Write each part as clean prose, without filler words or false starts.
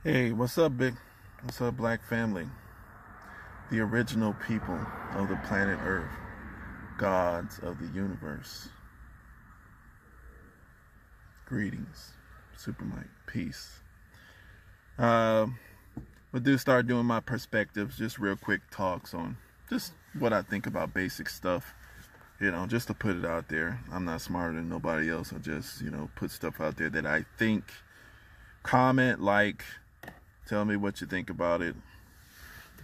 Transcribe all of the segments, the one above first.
Hey, what's up, Big? What's up, Black family? The original people of the planet Earth, gods of the universe. Greetings, Supermite, peace. Uh, but do start doing my perspectives, just real quick talks on just what I think about basic stuff. Just to put it out there. I'm not smarter than nobody else. I just, put stuff out there that I think. Comment, like, tell me what you think about it.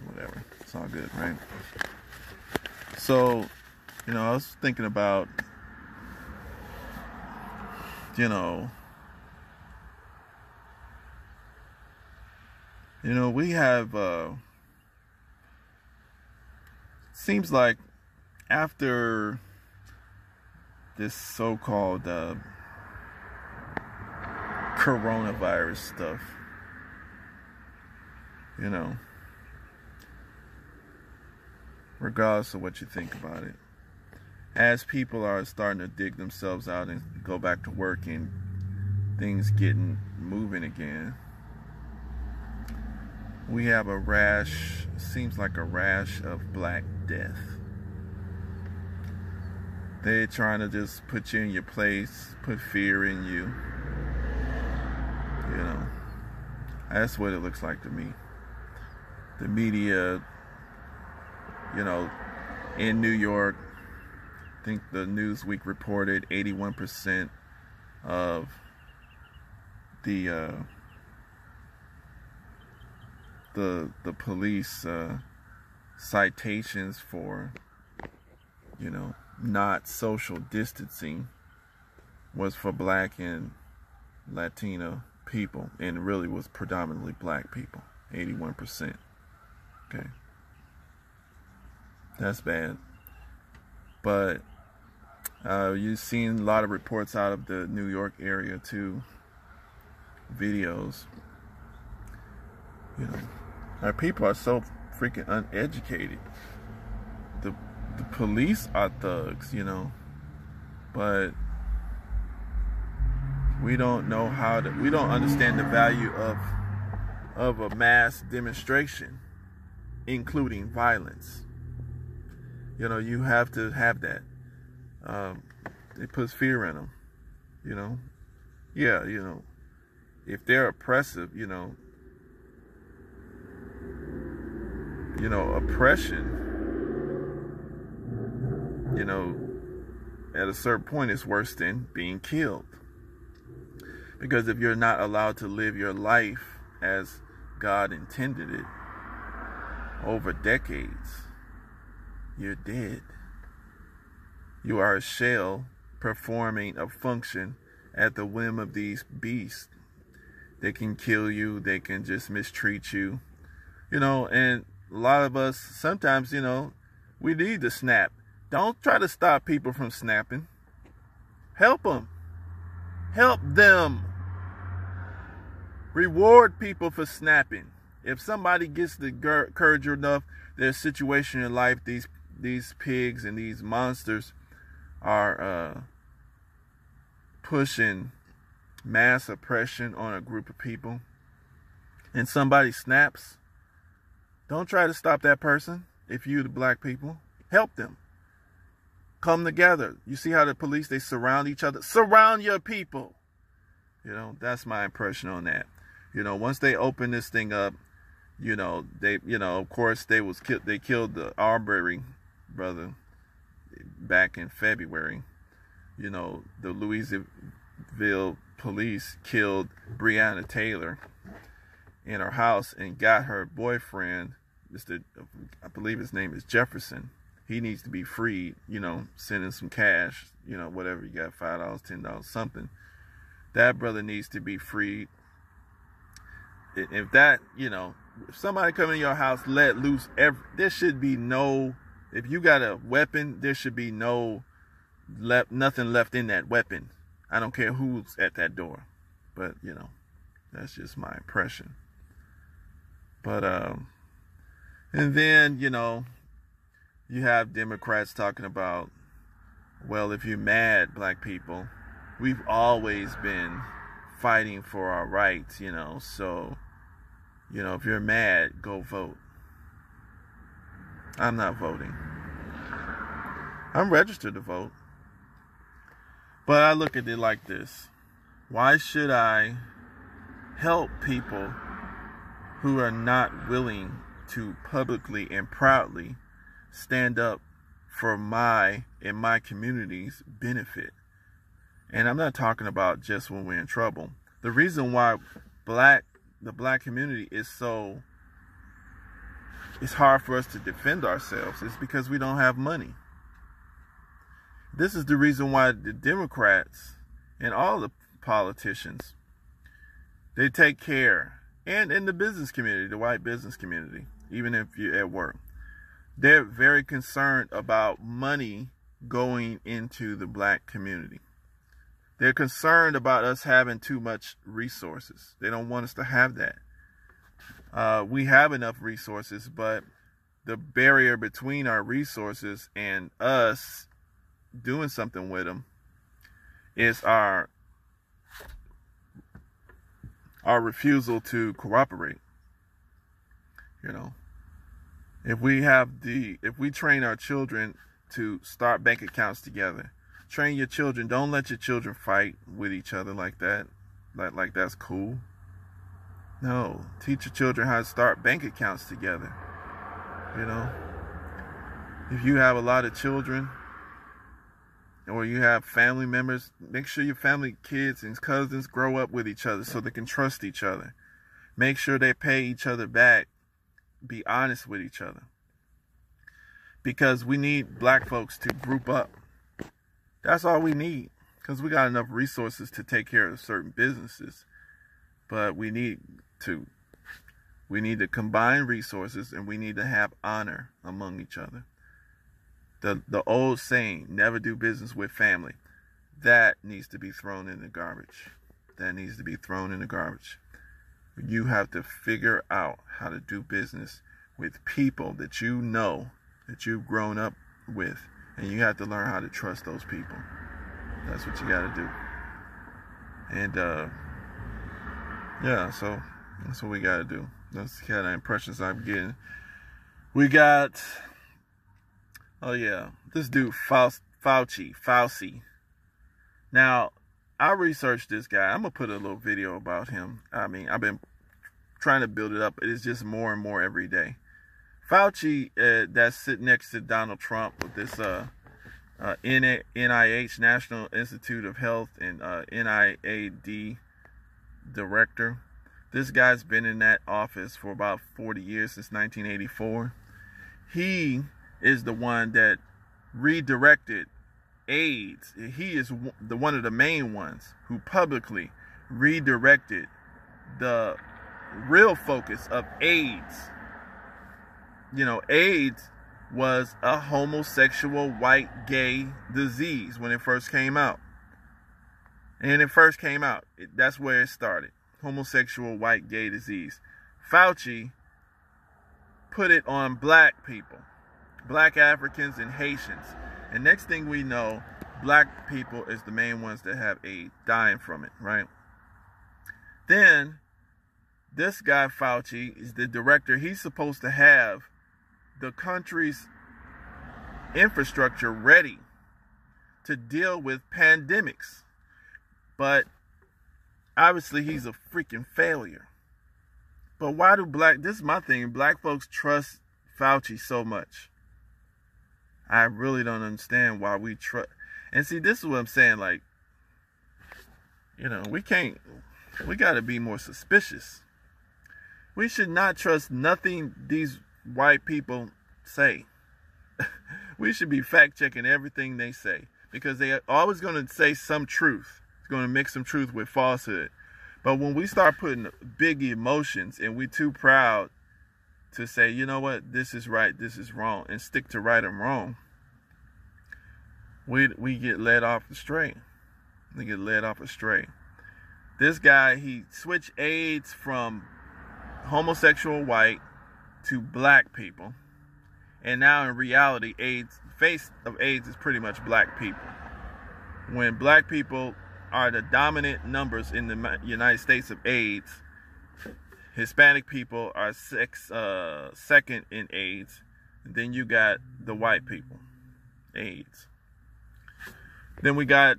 Whatever. It's all good, right? So, I was thinking about, we have, seems like after this so-called coronavirus stuff, regardless of what you think about it, as people are starting to dig themselves out and go back to work and things getting moving again, we have a rash, seems like a rash of Black Death. They're trying to just put you in your place, put fear in you. That's what it looks like to me. The media, in New York, I think the Newsweek reported 81% of the police citations for, not social distancing was for Black and Latino people, and really was predominantly Black people, 81%. Okay, that's bad. But you've seen a lot of reports out of the New York area too, videos. Our people are so freaking uneducated. The police are thugs, but we don't know we don't understand the value of a mass demonstration, including violence. You have to have that. It puts fear in them, Yeah, if they're oppressive, oppression, at a certain point is worse than being killed. Because if you're not allowed to live your life as God intended it over decades, you're dead. You are a shell performing a function at the whim of these beasts. They can kill you, they can just mistreat you, and a lot of us sometimes, we need to snap. Don't try to stop people from snapping. Help them. Help them. Reward people for snapping. If somebody gets the courage enough, their situation in life, these pigs and these monsters are pushing mass oppression on a group of people, and somebody snaps, don't try to stop that person. If you, the Black people, help them. Come together. You see how the police, they surround each other. Surround your people. That's my impression on that. Once they open this thing up, they, of course, they killed the Arbery brother back in February. The Louisville police killed Breonna Taylor in her house and got her boyfriend, I believe his name is Jefferson. He needs to be freed, sending some cash, whatever you got, $5, $10, something. That brother needs to be freed. If that, if somebody come in your house, let loose, there should be no, if you got a weapon, there should be nothing left in that weapon. I don't care who's at that door, but, that's just my impression. But, and then, you have Democrats talking about, well, if you're mad, Black people, we've always been fighting for our rights, so You know, if you're mad, go vote. I'm not voting. I'm registered to vote. But I look at it like this. Why should I help people who are not willing to publicly and proudly stand up for my and my community's benefit? And I'm not talking about just when we're in trouble. The reason why the black community is so, it's hard for us to defend ourselves is because we don't have money. This is the reason why the Democrats and all the politicians, they take care, and in the business community, the white business community, even if you're at work, they're very concerned about money going into the black community. They're concerned about us having too much resources. They don't want us to have that. We have enough resources, but the barrier between our resources and us doing something with them is our refusal to cooperate. You know, if we train our children to start bank accounts together, train your children. Don't let your children fight with each other like that. Like that's cool. No, teach your children how to start bank accounts together. You know, if you have a lot of children, or you have family members, make sure your family, kids and cousins grow up with each other so they can trust each other. Make sure they pay each other back. Be honest with each other. Because we need black folks to group up. That's all we need. Because we got enough resources to take care of certain businesses. But we need to combine resources, and we need to have honor among each other. The old saying, never do business with family, that needs to be thrown in the garbage. That needs to be thrown in the garbage. You have to figure out how to do business with people that you know, that you've grown up with, and you have to learn how to trust those people. That's what you got to do. And yeah, so that's what we got to do. That's the kind of impressions I'm getting. We got, oh yeah, this dude Fauci. Now, I researched this guy. I'm gonna put a little video about him. I mean, I've been trying to build it up. It is just more and more every day. Fauci, that's sitting next to Donald Trump with this NIH, National Institute of Health, and NIAID director. This guy's been in that office for about 40 years, since 1984. He is the one that redirected AIDS. He is one of the main ones who publicly redirected the real focus of AIDS. You know, AIDS was a homosexual white gay disease when it first came out. And it first came out, that's where it started. Homosexual white gay disease. Fauci put it on black people, black Africans and Haitians. And next thing we know, black people is the main ones that have AIDS, dying from it, right? Then, this guy Fauci is the director. He's supposed to have the country's infrastructure ready to deal with pandemics. But obviously he's a freaking failure. But why do this is my thing, black folks trust Fauci so much. I really don't understand why we trust. And see, this is what I'm saying, like, you know, we got to be more suspicious. We should not trust nothing these white people say. We should be fact-checking everything they say, because they are always going to say some truth. It's going to mix some truth with falsehood. But when we start putting big emotions and we're too proud to say, you know what, this is right, this is wrong, and stick to right and wrong, we get led off astray. We get led off astray. This guy, he switched AIDS from homosexual white to black people. And now in reality, the face of AIDS is pretty much black people. When black people are the dominant numbers in the United States of AIDS, Hispanic people are second in AIDS. And then you got the white people, AIDS. Then we got,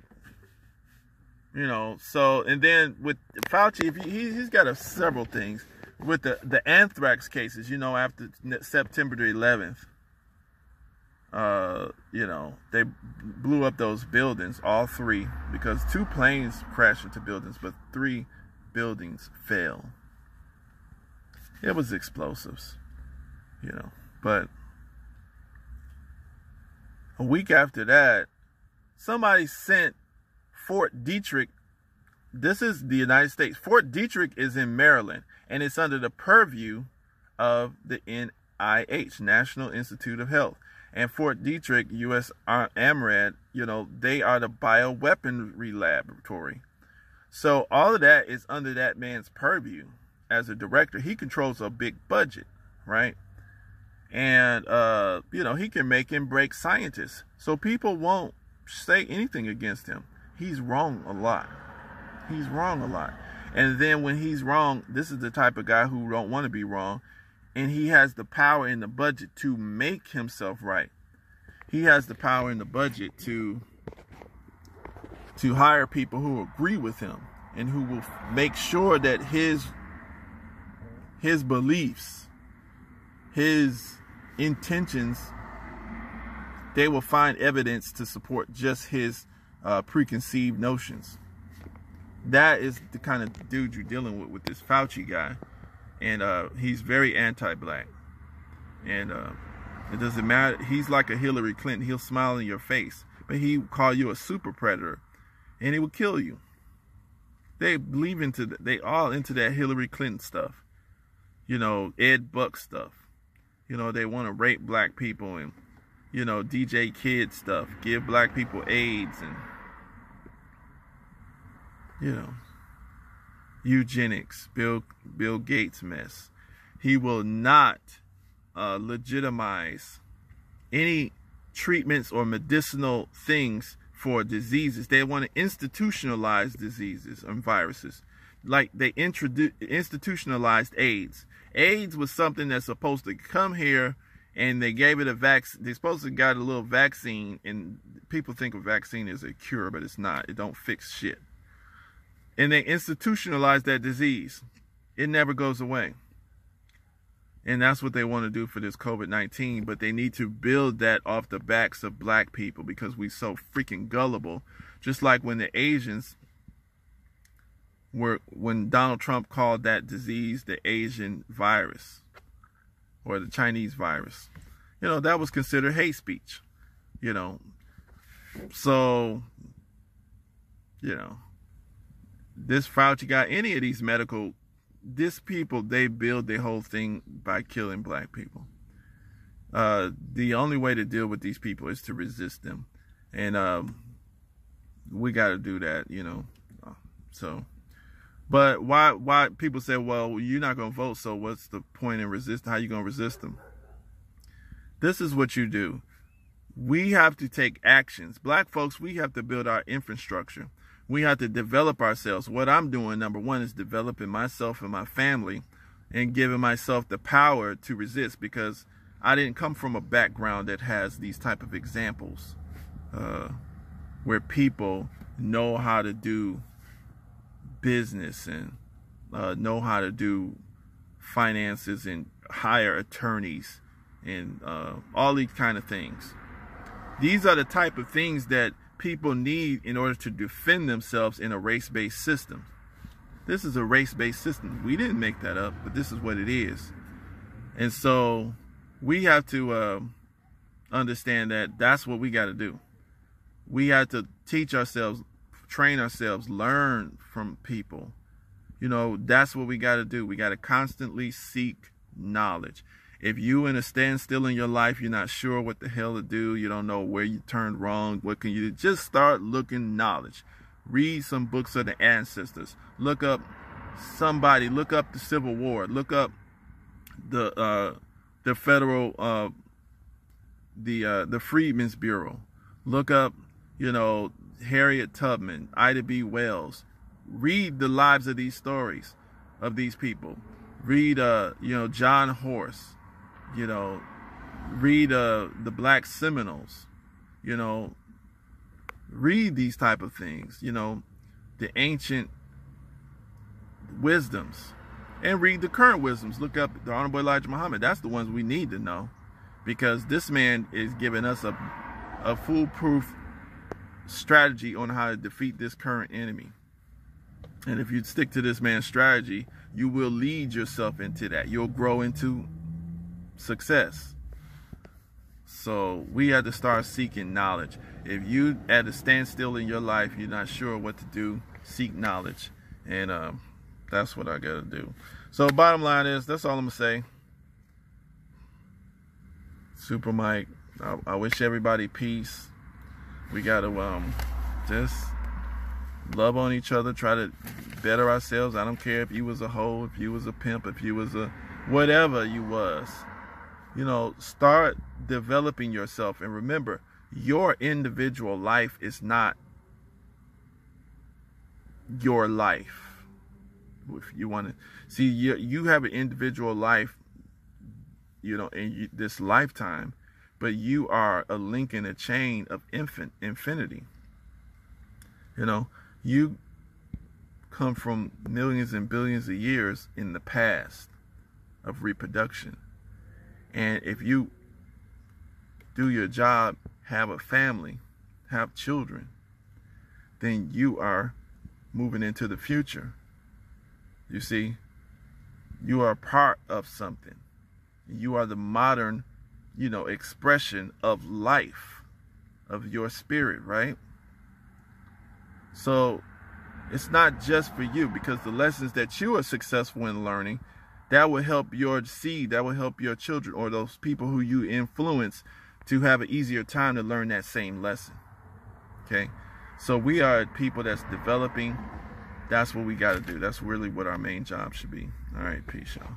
so, and then with Fauci, he's got several things. With the anthrax cases, after September the 11th, they blew up those buildings, all three, because 2 planes crashed into buildings, but 3 buildings fell. It was explosives, but a week after that, somebody sent Fort Detrick. This is the United States. Fort Detrick is in Maryland, and it's under the purview of the NIH, National Institute of Health. And Fort Detrick, U.S. AMRAD, they are the bioweaponry laboratory. So all of that is under that man's purview. As a director, he controls a big budget, right? And, he can make and break scientists. So people won't say anything against him. He's wrong a lot. He's wrong a lot. And then when he's wrong, this is the type of guy who don't want to be wrong. And he has the power in the budget to make himself right. He has the power in the budget to hire people who agree with him and who will make sure that his beliefs, his intentions, they will find evidence to support just his preconceived notions. That is the kind of dude you're dealing with this Fauci guy. And he's very anti-black. And it doesn't matter. He's like a Hillary Clinton. He'll smile in your face. But he will call you a super predator. And he will kill you. They all into that Hillary Clinton stuff. Ed Buck stuff. They want to rape black people and, DJ Kid stuff. Give black people AIDS and, eugenics, Bill Gates mess. He will not legitimize any treatments or medicinal things for diseases. They want to institutionalize diseases and viruses. Like they institutionalized AIDS. AIDS was something that's supposed to come here, and they gave it a vaccine. They supposed to got a little vaccine, and people think a vaccine is a cure, but it's not. It don't fix shit. And they institutionalize that disease. It never goes away. And that's what they want to do for this COVID-19. But they need to build that off the backs of black people because we're so freaking gullible. Just like when the Asians when Donald Trump called that disease the Asian virus or the Chinese virus. That was considered hate speech. So, this Fauci guy, any of these people, they build their whole thing by killing black people. The only way to deal with these people is to resist them. And we got to do that, So, but why people say, well, you're not going to vote, so what's the point in resisting? How you going to resist them? This is what you do. We have to take actions. Black folks, we have to build our infrastructure. We have to develop ourselves. What I'm doing, number one, is developing myself and my family and giving myself the power to resist, because I didn't come from a background that has these type of examples where people know how to do business and know how to do finances and hire attorneys and all these kind of things. These are the type of things that people need in order to defend themselves in a race-based system. This is a race-based system. We didn't make that up, but this is what it is. And so we have to understand that that's what we got to do. We have to teach ourselves, train ourselves, learn from people. That's what we got to do. We got to constantly seek knowledge. If you in a standstill in your life, you're not sure what the hell to do, you don't know where you turned wrong, what can you do? Just start looking knowledge. Read some books of the ancestors. Look up somebody. Look up the Civil War. Look up the federal, the Freedmen's Bureau. Look up, Harriet Tubman, Ida B. Wells. Read the lives of these stories of these people. Read, John Horse. Read the Black Seminoles. Read these type of things. The ancient wisdoms, and read the current wisdoms. Look up the Honorable Elijah Muhammad. That's the ones we need to know, because this man is giving us a foolproof strategy on how to defeat this current enemy. And if you stick to this man's strategy, you will lead yourself into that. You'll grow into success. So we have to start seeking knowledge. If you at a standstill in your life, you're not sure what to do, seek knowledge. And that's what I gotta do. So bottom line is, that's all I'm gonna say. Super Mike, I wish everybody peace. We gotta just love on each other, try to better ourselves. I don't care if you was a hoe, if you was a pimp, if you was a whatever you was. Start developing yourself. And remember, your individual life is not your life. If you want to see, you have an individual life, in this lifetime, but you are a link in a chain of infinity. You come from millions and billions of years in the past of reproduction. And if you do your job, have a family, have children, then you are moving into the future. You see, you are part of something. You are the modern, expression of life, of your spirit, right? So it's not just for you, because the lessons that you are successful in learning, that will help your seed, that will help your children, or those people who you influence to have an easier time to learn that same lesson. Okay? So we are people that's developing. That's what we got to do. That's really what our main job should be. All right, peace, y'all.